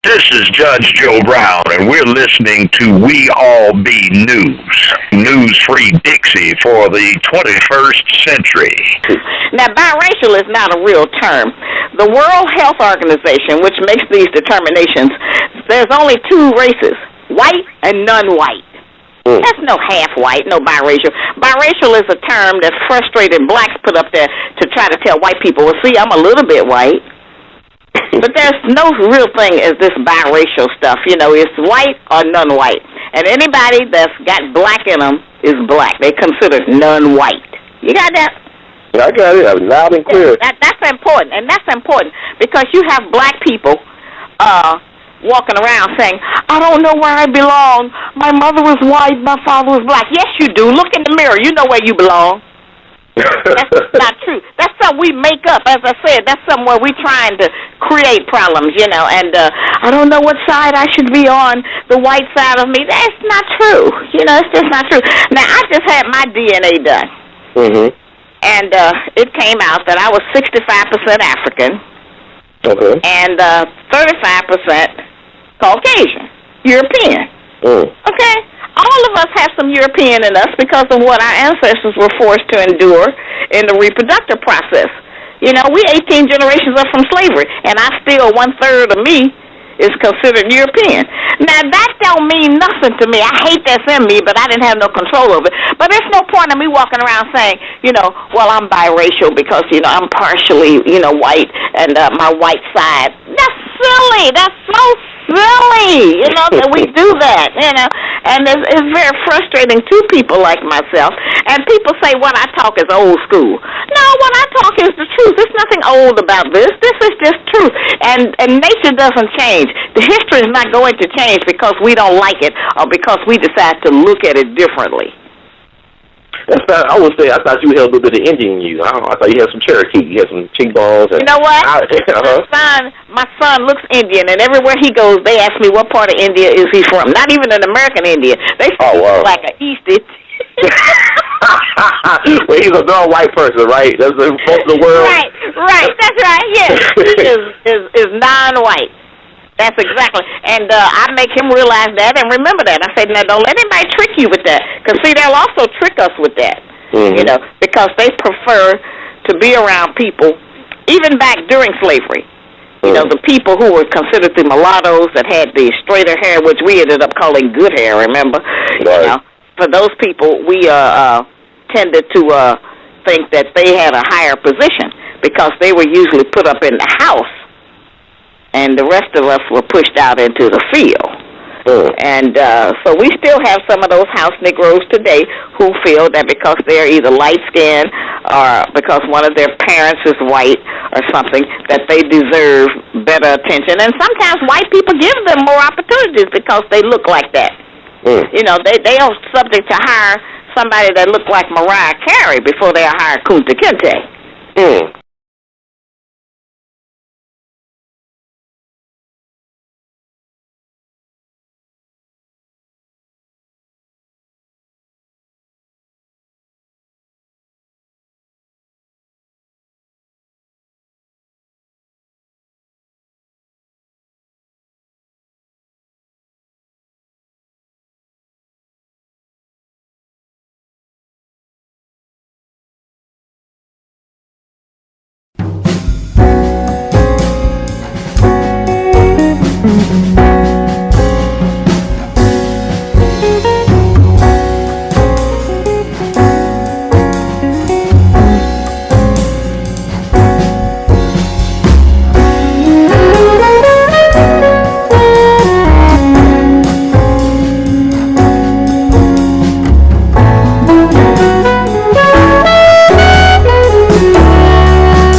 This is Judge Joe Brown, and we're listening to We All Be News, news-free Dixie for the 21st century. Now, biracial is not a real term. The World Health Organization, which makes these determinations, there's only two races, white and non-white. That's no half-white, no biracial. Biracial is a term that frustrated blacks put up there to try to tell white people, well, see, I'm a little bit white. But there's no real thing as this biracial stuff. You know, it's white or non-white. And anybody that's got black in them is black. They consider non-white. You got that? Yeah, I got it. Loud and clear. That's important. And that's important because you have black people walking around saying, I don't know where I belong. My mother was white. My father was black. Yes, you do. Look in the mirror. You know where you belong. That's not true. That's something we make up. As I said, that's somewhere we're trying to create problems, you know, and I don't know what side I should be on, the white side of me. That's not true. You know, it's just not true. Now, I just had my DNA done. And it came out that I was 65% African and 35% Caucasian, European. Okay? All of us have some European in us because of what our ancestors were forced to endure in the reproductive process. You know, we 18 generations up from slavery, and I still, 1/3 of me is considered European. Now, that don't mean nothing to me. I hate that's in me, but I didn't have no control over it. But there's no point in me walking around saying, you know, well, I'm biracial because, you know, I'm partially, you know, white, and my white side. That's silly. That's so silly, you know, that we do that, you know, and it's very frustrating to people like myself. And people say what I talk is old school. No, what I talk is the truth. There's nothing old about this. This is just truth. And nature doesn't change. The history is not going to change because we don't like it or because we decide to look at it differently. I would say I thought you had a little bit of Indian in you. I thought you had some Cherokee. You had some cheekbones. And, you know what? My son looks Indian, and everywhere he goes, they ask me what part of India is he from. Not even an American Indian. They say he's like an East Indian. Well, he's a non-white person, right? That's most of the world. Right. That's right. Yes, he is non-white. That's exactly. And I make him realize that and remember that. I say, now, don't let anybody trick you with that. Because, see, they'll also trick us with that, you know, because they prefer to be around people, even back during slavery. You know, the people who were considered the mulattoes that had the straighter hair, which we ended up calling good hair, remember? You know, for those people, we tended to think that they had a higher position because they were usually put up in the house. And the rest of us were pushed out into the field. And so we still have some of those house Negroes today who feel that because they're either light-skinned or because one of their parents is white or something, that they deserve better attention. And sometimes white people give them more opportunities because they look like that. You know, they are subject to hire somebody that looked like Mariah Carey before they hire Kunta Kinte.